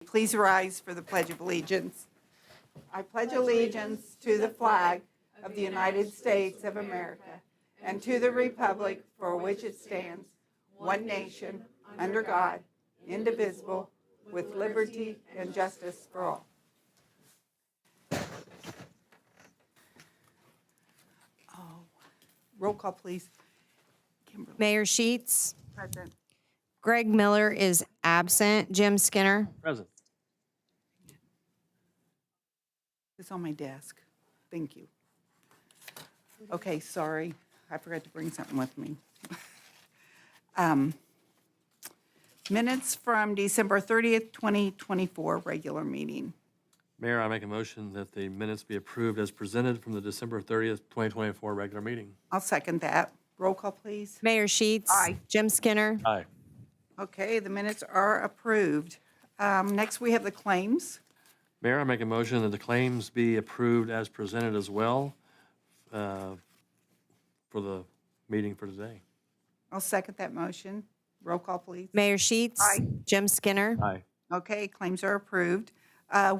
Please rise for the Pledge of Allegiance. I pledge allegiance to the flag of the United States of America and to the republic for which it stands, one nation, under God, indivisible, with liberty and justice for all. Roll call, please. Kimberly. Mayor Sheets. Present. Greg Miller is absent. Jim Skinner. Present. It's on my desk. Thank you. Okay, sorry. I forgot to bring something with me. Minutes from December 30th, 2024, regular meeting. Mayor, I make a motion that the minutes be approved as presented from the December 30th, 2024 regular meeting. I'll second that. Roll call, please. Mayor Sheets. Aye. Jim Skinner. Aye. Okay, the minutes are approved. Next, we have the claims. Mayor, I make a motion that the claims be approved as presented as well for the meeting for today. I'll second that motion. Roll call, please. Mayor Sheets. Aye. Jim Skinner. Aye. Okay, claims are approved.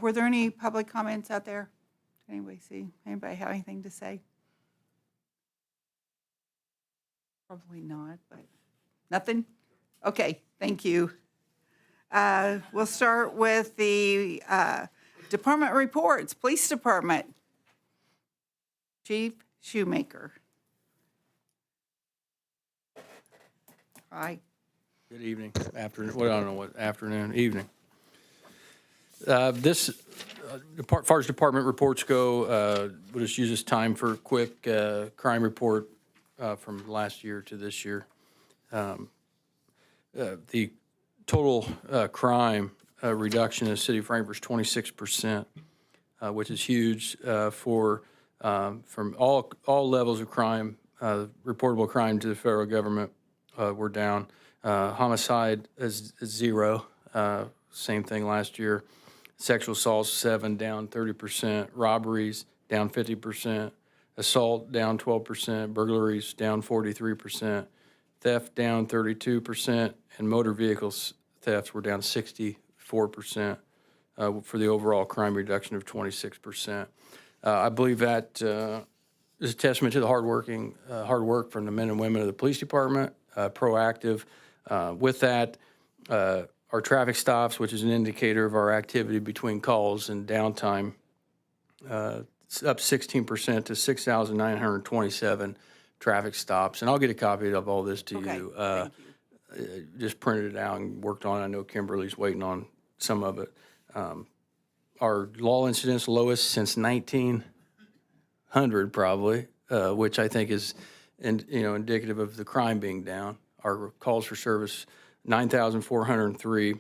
Were there any public comments out there? Did anybody see? Anybody have anything to say? Probably not, but nothing? Okay, thank you. We'll start with the department reports. Police Department. Chief Shoemaker. Hi. Good evening, afternoon, well, I don't know what, afternoon, evening. As far as department reports go, we'll just use this time for a quick crime report from last year to this year. The total crime reduction in the city of Frankfort is 26%, which is huge from all levels of crime, reportable crime to the federal government. We're down. Homicide is 0, same thing last year. Sexual assaults 7, down 30%. Robberies down 50%. Assault down 12%. Burglaries down 43%. Theft down 32%, and motor vehicles thefts were down 64% for the overall crime reduction of 26%. I believe that is a testament to the hard work from the men and women of the police department, proactive. With that, our traffic stops, which is an indicator of our activity between calls and downtime, it's up 16% to 6,927 traffic stops. And I'll get a copy of all this to Okay, you. thank you. Just printed it out and worked on it. I know Kimberly's waiting on some of it. Our law incidents lowest since 1900 probably, which I think is indicative of the crime being down. Our calls for service, 9,403,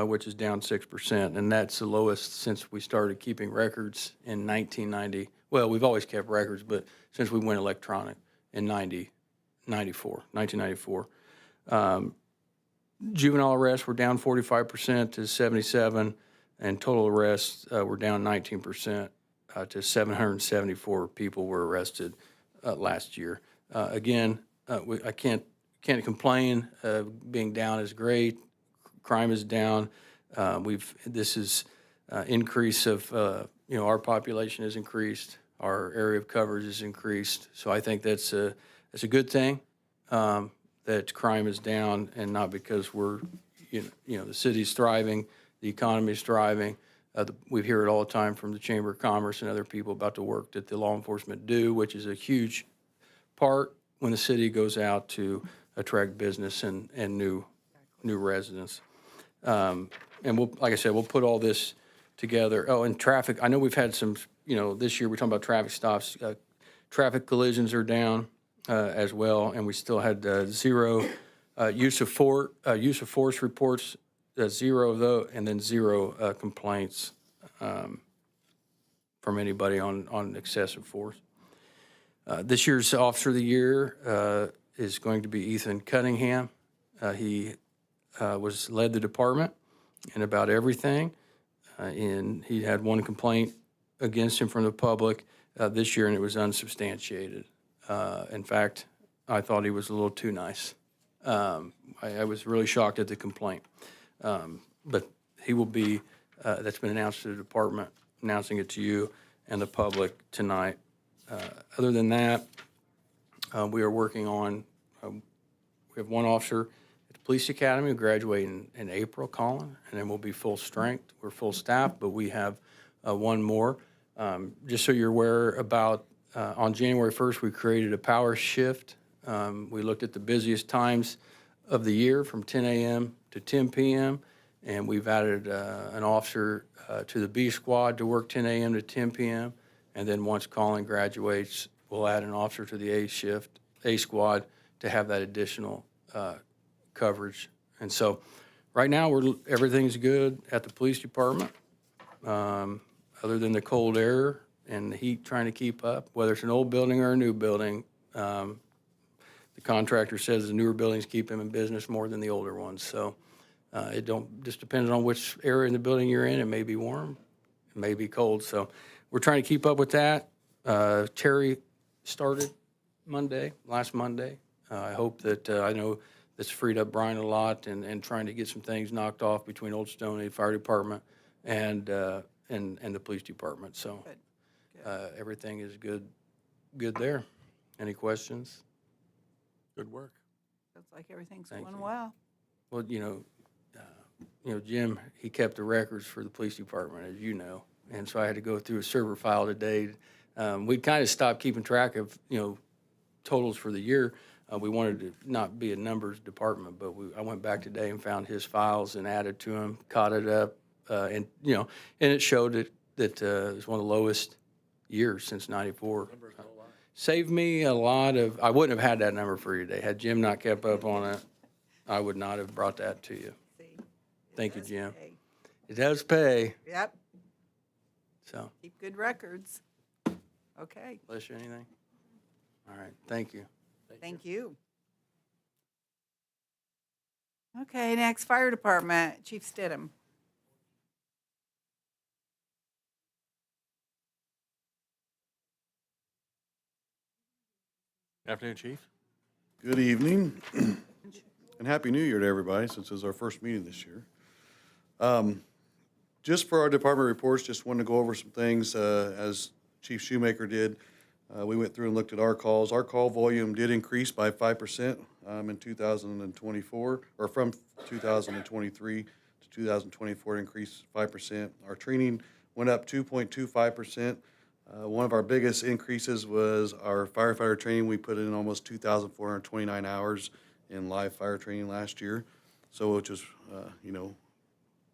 which is down 6%, and that's the lowest since we started keeping records in 1990. Well, we've always kept records, but since we went electronic in 1994. Juvenile arrests were down 45% to 77, and total arrests were down 19% to 774 people were arrested last year. Again, I can't complain. Being down is great. Crime is down. This is increase of our population has increased. Our area of coverage has increased. So I think that's a good thing that crime is down, and not because we're the city's thriving, the economy is thriving. We hear it all the time from the Chamber of Commerce and other people about the work that the law enforcement do, which is a huge part when the city goes out to attract business and new residents. And like I said, we'll put all this together. Oh, and traffic. I know we've had some. This year we're talking about traffic stops. Traffic collisions are down as well, and we still had 0 use of force reports, 0 of those, and then 0 complaints from anybody on excessive force. This year's Officer of the Year is going to be Ethan Cunningham. He led the department in about everything, and he had 1 complaint against him from the public this year, and it was unsubstantiated. In fact, I thought he was a little too nice. I was really shocked at the complaint. But he will be that's been announced to the department, announcing it to you and the public tonight. Other than that, we are working on, we have one officer at the police academy graduating in April, Colin, and then we'll be full strength. We're full staff, but we have one more. Just so you're aware about, on January 1st, we created a power shift. We looked at the busiest times of the year from 10 a.m. to 10 p.m., and we've added an officer to the B squad to work 10 a.m. to 10 p.m., and then once Colin graduates, we'll add an officer to the A squad to have that additional coverage. And so right now, everything's good at the police department, other than the cold air and the heat trying to keep up, whether it's an old building or a new building. The contractor says the newer buildings keep him in business more than the older ones. So it just depends on which area in the building you're in. It may be warm, it may be cold. So we're trying to keep up with that. Terry started last Monday. I hope that, I know that's freed up Brian a lot and trying to get some things knocked off between Old Stoney Fire Department and the police department. So everything is good there. Any questions? Good work. Looks like everything's Thank going you. well. Well, Jim, he kept the records for the police department, as you know, and so I had to go through a server file today. We kind of stopped keeping track of, totals for the year. We wanted to not be a numbers department, but I went back today and found his files and added to them, caught it up, and it showed that it was one of the lowest years since '94. Saved me a lot of, I wouldn't have had that number for you today. Had Jim not kept up on it, I would not have brought that to you. See, it Thank you, does Jim. pay. It does pay, Yep, so, keep good records. Okay, bless you, anything? All right, thank you. thank you. Okay, next, fire department, Chief Stidham. Afternoon, Chief. Good evening, and Happy New Year to everybody, since it's our first meeting this year. Just for our department reports, just wanted to go over some things, as Chief Shoemaker did. We went through and looked at our calls. Our call volume did increase by 5% in 2024, or from 2023 to 2024, it increased 5%. Our training went up 2.25%. One of our biggest increases was our firefighter training. We put in almost 2,429 hours in live fire training last year. So which is, a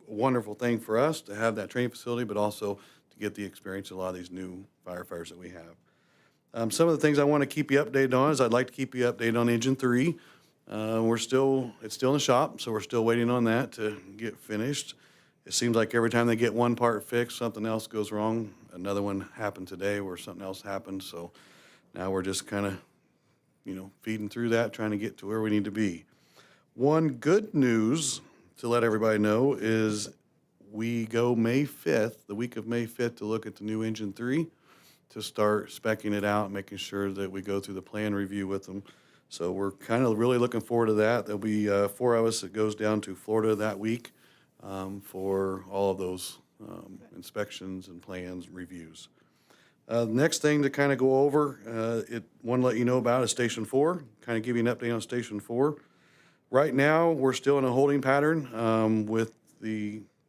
wonderful thing for us to have that training facility, but also to get the experience of a lot of these new firefighters that we have. Some of the things I want to keep you updated on is I'd like to keep you updated on Engine 3. It's still in the shop, so we're still waiting on that to get finished. It seems like every time they get one part fixed, something else goes wrong. Another one happened today where something else happened, so now we're just kind of, feeding through that, trying to get to where we need to be. One good news to let everybody know is we go May 5th, the week of May 5th, to look at the new Engine 3, to start speccing it out, making sure that we go through the plan review with them. So we're kind of really looking forward to that. There'll be 4 of us that goes down to Florida that week for all of those inspections and plans, reviews. Next thing to kind of go over, want to let you know about is Station 4, kind of give you an update on Station 4. Right now, we're still in a holding pattern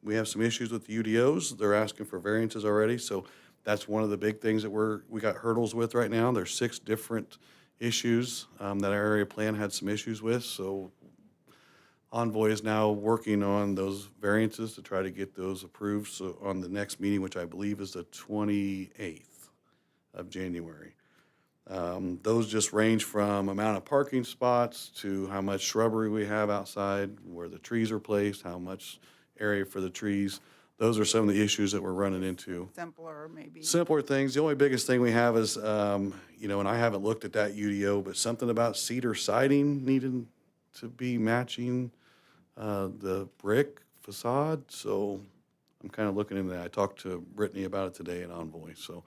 we have some issues with the UDOs. They're asking for variances already, so that's one of the big things that we got hurdles with right now. There's 6 different issues that our area plan had some issues with, so Envoy is now working on those variances to try to get those approved. So on the next meeting, which I believe is the 28th of January. Those just range from amount of parking spots to how much shrubbery we have outside, where the trees are placed, how much area for the trees. Those are some of the issues that we're running into. Simpler, maybe. Simpler things. The only biggest thing we have is, and I haven't looked at that UDO, but something about cedar siding needing to be matching the brick facade. So I'm kind of looking into that. I talked to Brittany about it today at Envoy, so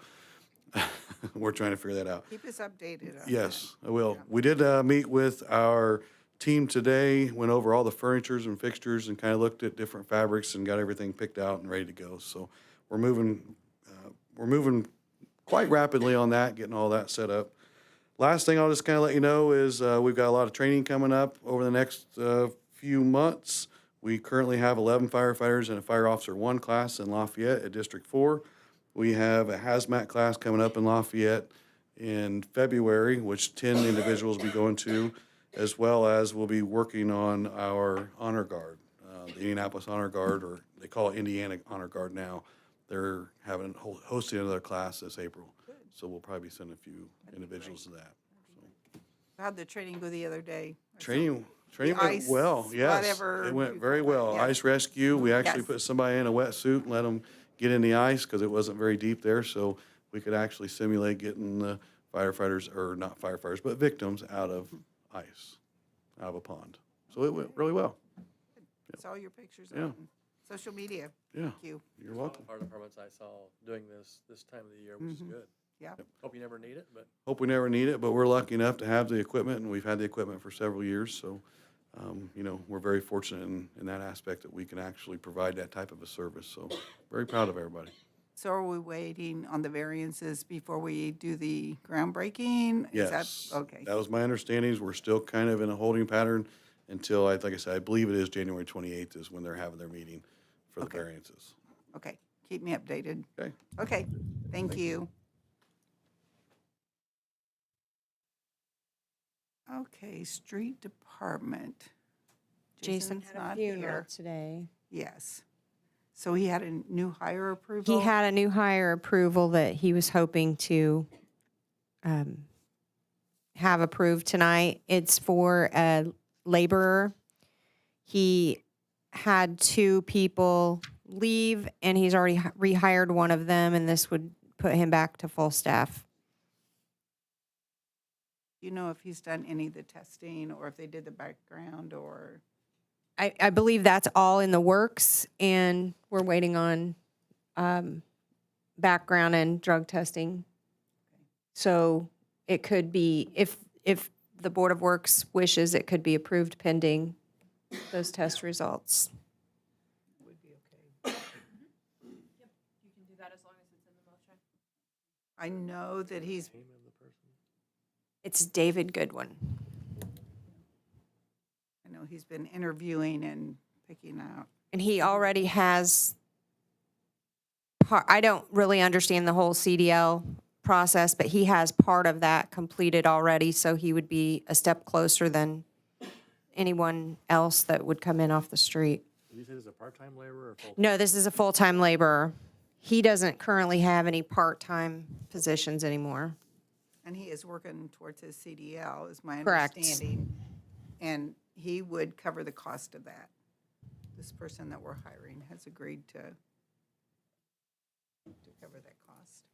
we're trying to figure that out. Keep us updated on that. Yes, I will. We did meet with our team today went over all the furnitures and fixtures and kind of looked at different fabrics and got everything picked out and ready to go. So we're moving quite rapidly on that, getting all that set up. Last thing I'll just kind of let you know is we've got a lot of training coming up over the next few months. We currently have 11 firefighters and a fire officer 1 class in Lafayette at District 4. We have a hazmat class coming up in Lafayette in February, which 10 individuals will be going to, as well as we'll be working on our honor guard, the Indianapolis Honor Guard, or they call it Indiana Honor Guard now. They're hosting another class this April. So we'll probably send a few individuals to that. How'd the training go the other day? Training went ice, well, yes. whatever It went you very call it, well. yeah. Ice rescue, we actually Yes. put somebody in a wetsuit and let them get in the ice because it wasn't very deep there. So we could actually simulate getting the firefighters, or not firefighters, but victims out of ice, out of a pond. So it went really well. Saw your pictures Yeah. on social media. Yeah, Thank you. you're welcome. Fire departments I saw doing this time of the year, which is good. Yeah. Hope you never need it, but Hope we never need it, but we're lucky enough to have the equipment, and we've had the equipment for several years. So, we're very fortunate in that aspect that we can actually provide that type of a service. So very proud of everybody. So are we waiting on the variances before we do the groundbreaking? Is that- Yes. Okay, That was my understanding. We're still kind of in a holding pattern until, like I said, I believe it is January 28th is when they're having their meeting for the Okay. variances. okay. Keep me updated. Okay. Okay, thank you. Okay, street department. Jason Jason's had a not funeral here. today. Yes. So he had a new hire approval? He had a new hire approval that he was hoping to have approved tonight. It's for a laborer. He had 2 people leave, and he's already rehired one of them, and this would put him back to full staff. Do you know if he's done any of the testing, or if they did the background, or? I believe that's all in the works, and we're waiting on background and drug testing. So it could be, if the Board of Works wishes, it could be approved pending those test results. Would be okay. I know that he's, It's David Goodwin. I know he's been interviewing and picking out. And he already has, I don't really understand the whole CDL process, but he has part of that completed already, so he would be a step closer than anyone else that would come in off the street. did you say this is a part-time laborer or full? No, this is a full-time laborer. He doesn't currently have any part-time positions anymore. And he is working towards his CDL, is my Correct. understanding. And he would cover the cost of that. This person that we're hiring has agreed to cover that cost.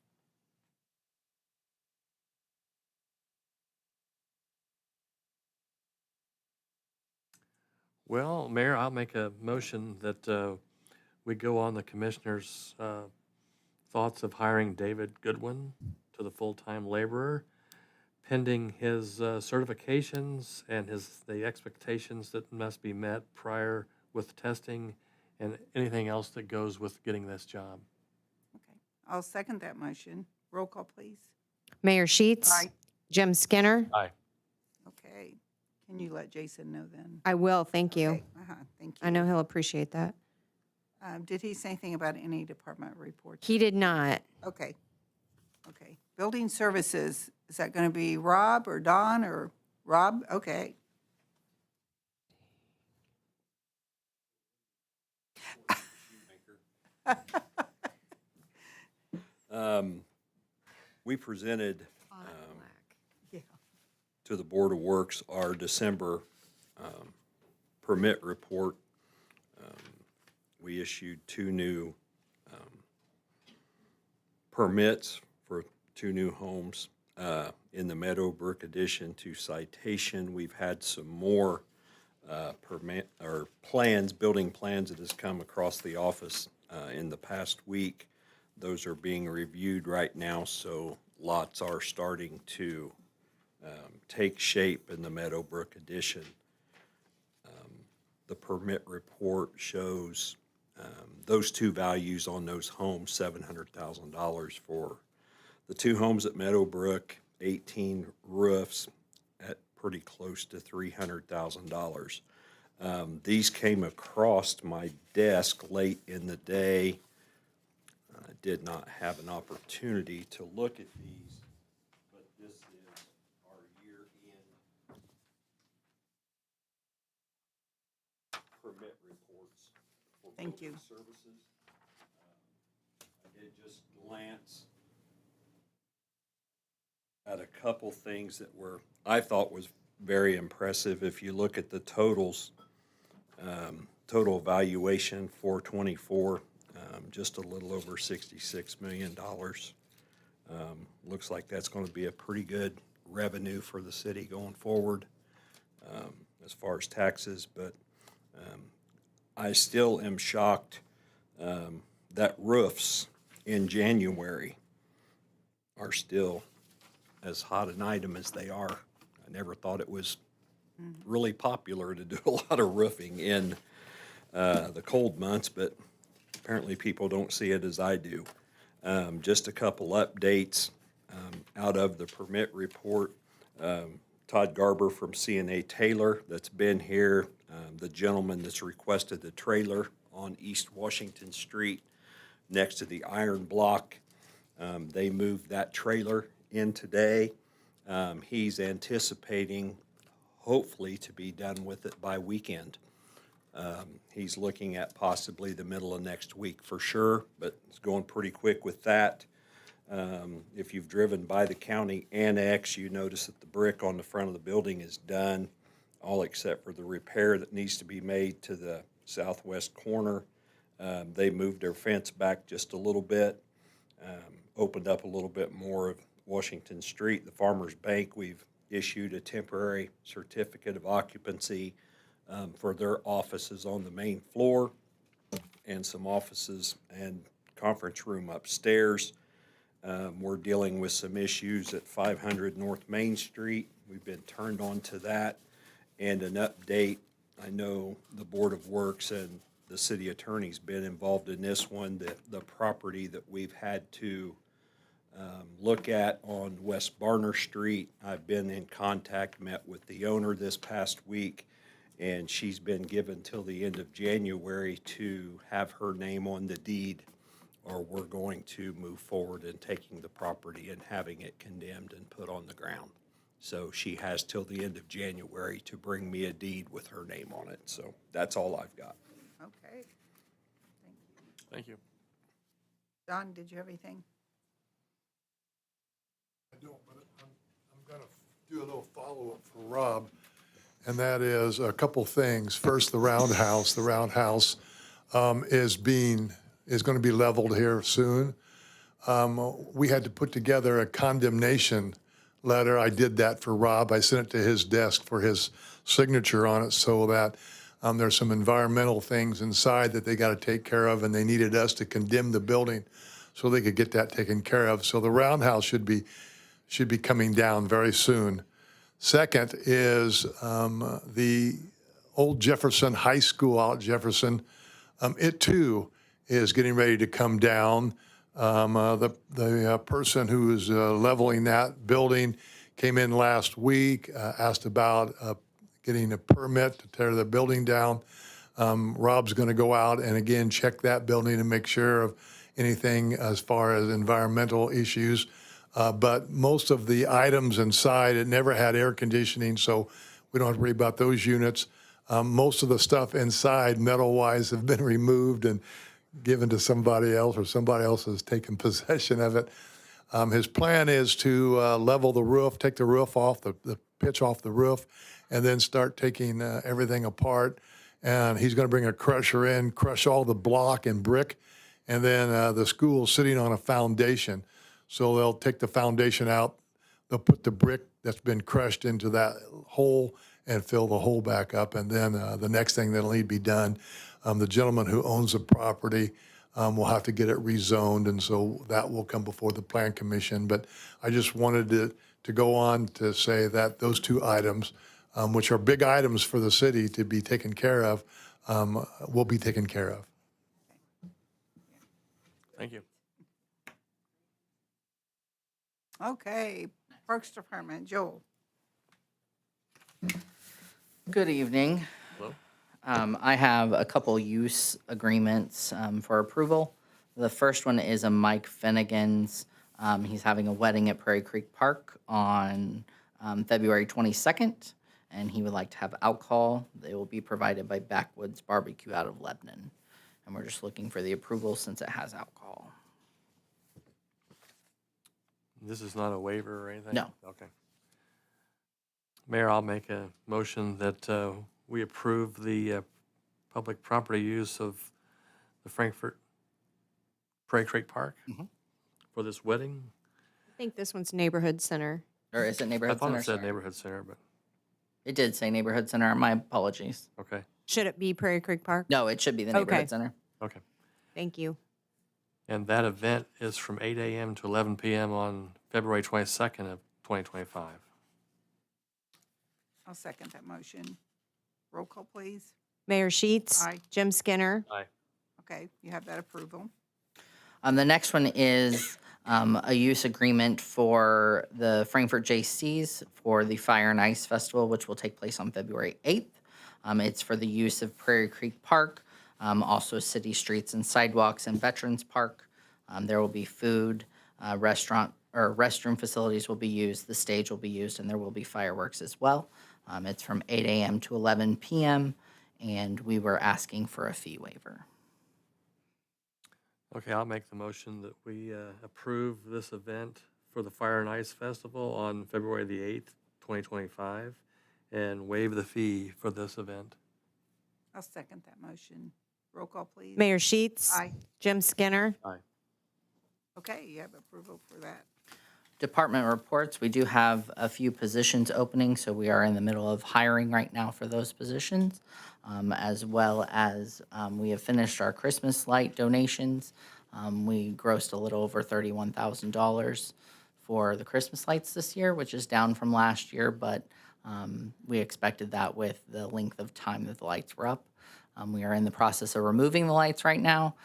Well, Mayor, I'll make a motion that we go on the commissioner's thoughts of hiring David Goodwin to the full-time laborer, pending his certifications and the expectations that must be met prior with testing and anything else that goes with getting this job. Okay, I'll second that motion. Roll call, please. Mayor Sheets. Aye. Jim Skinner. Aye. Okay, can you let Jason know then? I will, thank you. Okay, thank you. I know he'll appreciate that. Did he say anything about any department reports? He did not. Okay, okay. Building services, is that going to be Rob or Don or Rob? Okay. We presented Yeah. to the Board of Works our December permit report. We issued 2 new permits for 2 new homes in the Meadowbrook addition to Citation. We've had some more permit or plans, building plans that has come across the office in the past week. Those are being reviewed right now, so lots are starting to take shape in the Meadowbrook addition. the permit report shows those two values on those homes, $700,000 for the two homes at Meadowbrook, 18 roofs at pretty close to $300,000. These came across my desk late in the day. I did not have an opportunity to look at these, but this is our year-end permit reports for Thank you. building services. I did just glance at a couple things that I thought was very impressive. If you look at the totals, total valuation for 24, just a little over $66 million. Looks like that's going to be a pretty good revenue for the city going forward as far as taxes, but I still am shocked that roofs in January are still as hot an item as they are. I never thought it was really popular to do a lot of roofing in the cold months, but apparently people don't see it as I do. Just a couple updates out of the permit report. Todd Garber from CNA Taylor that's been here, the gentleman that's requested the trailer on East Washington Street next to the iron block. They moved that trailer in today. He's anticipating hopefully to be done with it by weekend. He's looking at possibly the middle of next week for sure, but it's going pretty quick with that. If you've driven by the county annex, you notice that the brick on the front of the building is done, all except for the repair that needs to be made to the southwest corner. They moved their fence back just a little bit, opened up a little bit more of Washington Street. The Farmers Bank, we've issued a temporary certificate of occupancy for their offices on the main floor and some offices and conference room upstairs. We're dealing with some issues at 500 North Main Street. We've been turned on to that. And an update, I know the Board of Works and the city attorney's been involved in this one, the property that we've had to look at on West Barner Street. I've been in contact, met with the owner this past week, and she's been given till the end of January to have her name on the deed, or we're going to move forward in taking the property and having it condemned and put on the ground. So she has till the end of January to bring me a deed with her name on it. So that's all I've got. Okay. Thank you. John, did you have anything? I don't, but I'm going to do a little follow-up for Rob, and that is a couple things. First, the roundhouse. The roundhouse is going to be leveled here soon. We had to put together a condemnation letter. I did that for Rob. I sent it to his desk for his signature on it, so that there's some environmental things inside that they got to take care of, and they needed us to condemn the building so they could get that taken care of. So the roundhouse should be coming down very soon. Second is the old Jefferson High School out at Jefferson. It too is getting ready to come down. The person who is leveling that building came in last week, asked about getting a permit to tear the building down. Rob's going to go out and again check that building and make sure of anything as far as environmental issues. But most of the items inside, it never had air conditioning, so we don't have to worry about those units. Most of the stuff inside, metal-wise, have been removed and given to somebody else, or somebody else has taken possession of it. His plan is to level the roof, take the roof off, the pitch off the roof, and then start taking everything apart. And he's going to bring a crusher in, crush all the block and brick, and then the school's sitting on a foundation. So they'll take the foundation out, they'll put the brick that's been crushed into that hole and fill the hole back up. And then the next thing that'll need to be done, the gentleman who owns the property will have to get it rezoned, and so that will come before the Plan Commission. But I just wanted to go on to say that those two items which are big items for the city to be taken care of, will be taken care of. Thank you. Okay, Parks Department, Joel. Good evening. Hello? I have a couple use agreements for approval. The first one is a Mike Finnegan's. He's having a wedding at Prairie Creek Park on February 22nd, and he would like to have alcohol. They will be provided by Backwoods Barbecue out of Lebanon. And we're just looking for the approval since it has alcohol. This is not a waiver or anything? No. Okay. Mayor, I'll make a motion that we approve the public property use of the Frankfurt Prairie Creek Park for this wedding. I think this one's Neighborhood Center. Or is it I Neighborhood thought Center? it said Sorry. neighborhood center, but, It did say Neighborhood Center. My apologies. okay, Should it be Prairie Creek Park? No, it should be the Okay. Neighborhood Center. okay. Thank you. And that event is from 8 a.m. to 11 p.m. on February 22nd of 2025. I'll second that motion. Roll call, please. Mayor Sheets. Aye. Jim Skinner. Aye. Okay, you have that approval. The next one is a use agreement for the Frankfurt JCs for the Fire and Ice Festival, which will take place on February 8th. It's for the use of Prairie Creek Park, also city streets and sidewalks and Veterans Park. There will be food, restaurant, or restroom facilities will be used, the stage will be used, and there will be fireworks as well. It's from 8 a.m. to 11 p.m., and we were asking for a fee waiver. Okay, I'll make the motion that we approve this event for the Fire and Ice Festival on February the 8th, 2025, and waive the fee for this event. I'll second that motion. Roll call, please. Mayor Sheets. Aye. Jim Skinner. Aye. Okay, you have approval for that. Department reports, we do have a few positions opening, so we are in the middle of hiring right now for those positions, as well as we have finished our Christmas light donations. We grossed a little over $31,000 for the Christmas lights this year, which is down from last year, but we expected that with the length of time that the lights were up. We are in the process of removing the lights right now.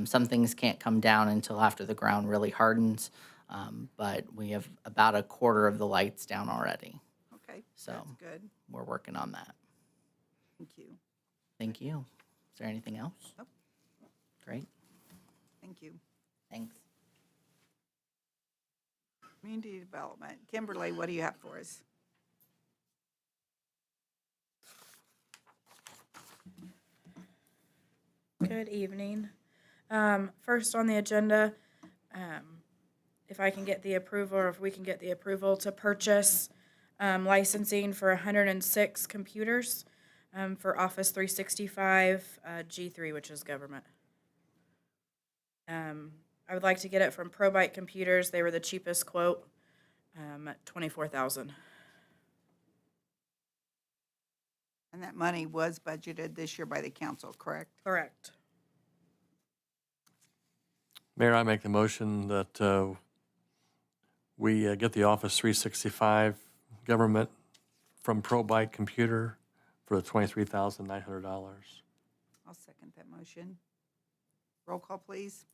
Some things can't come down until after the ground really hardens. But we have about a quarter of the lights down already. Okay, So- that's good. We're working on that. Thank you. Thank you. Is there anything else? Nope. Great, Thank you. thanks. Community Development. Kimberly, what do you have for us? Good evening. First on the agenda, if I can get the approval, or if we can get the approval to purchase licensing for 106 computers for Office 365 G3, which is government. I would like to get it from ProBite Computers. They were the cheapest quote at $24,000. And that money was budgeted this year by the council, correct? Correct. Mayor, I make the motion that we get the Office 365 government from ProBite Computer for the $23,900. I'll second that motion. Roll call, please.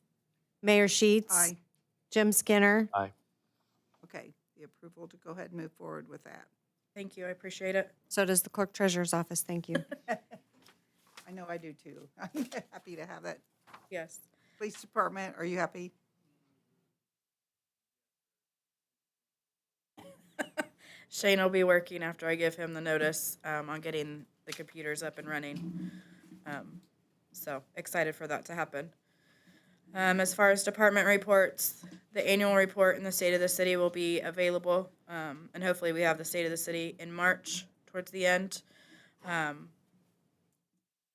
Mayor Sheets. Aye. Jim Skinner. Aye. Okay, the approval to go ahead and move forward with that. Thank you. I appreciate it. So does the clerk treasurer's office. Thank you. I know I do too. I'm happy to have it. Yes. Police Department, are you happy? Shane will be working after I give him the notice on getting the computers up and running. So excited for that to happen. As far as department reports, the annual report in the State of the City will be available, and hopefully we have the State of the City in March towards the end.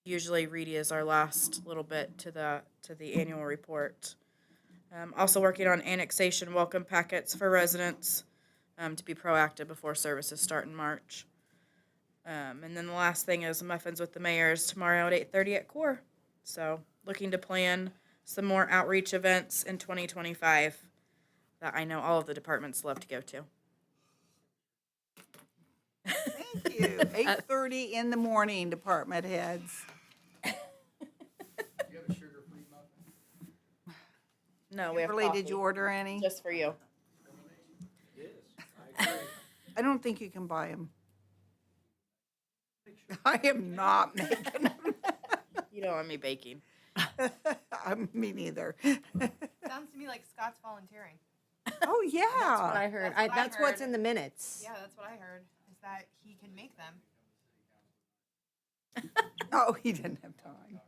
Usually Reedy is our last little bit to the annual report. Also working on annexation welcome packets for residents to be proactive before services start in March. And then the last thing is Muffins with the Mayor is tomorrow at 8:30 at CORE. So looking to plan some more outreach events in 2025 that I know all of the departments love to go to. Thank you. 8:30 in the morning, department heads. No, we have Kimberly, coffee. did you order any? Just for you. I don't think you can buy them. I am not making them. You don't want me baking. Me neither. Sounds to me like Scott's volunteering. Oh, What yeah. I heard. That's what I That's what's heard. in the minutes. Yeah, that's what I heard, is that he can make them. Oh, he didn't have time.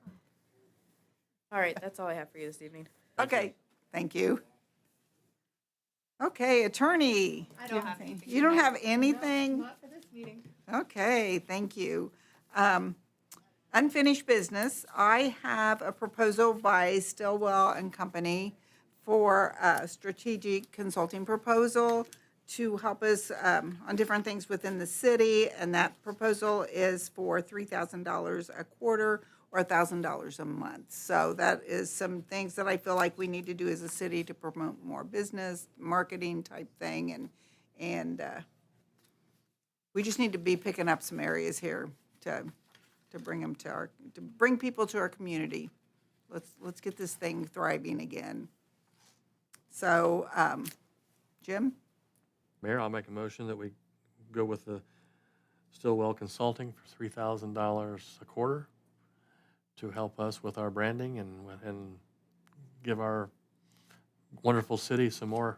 All right, that's all I have for you this evening. Okay, thank you. Okay, attorney. I do you don't have anything? anything You don't tonight. have anything? Not for this meeting. Okay, thank you. Unfinished business, I have a proposal by Stillwell and Company for a strategic consulting proposal to help us on different things within the city, and that proposal is for $3,000 a quarter or $1,000 a month. So that is some things that I feel like we need to do as a city to promote more business, marketing type thing, and we just need to be picking up some areas here to bring them to bring people to our community. Let's get this thing thriving again. So, Jim? Mayor, I'll make a motion that we go with the Stillwell Consulting for $3,000 a quarter to help us with our branding and give our wonderful city some more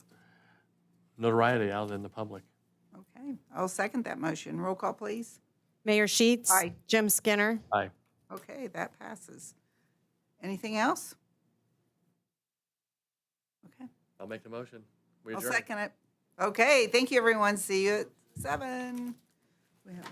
notoriety out in the public. Okay, I'll second that motion. Roll call, please. Mayor Sheets. Aye. Jim Skinner. Aye. Okay, that passes. Anything else? Okay, I'll make the motion. We I'll adjourn. second it. Okay, thank you, everyone. See you at 7. We have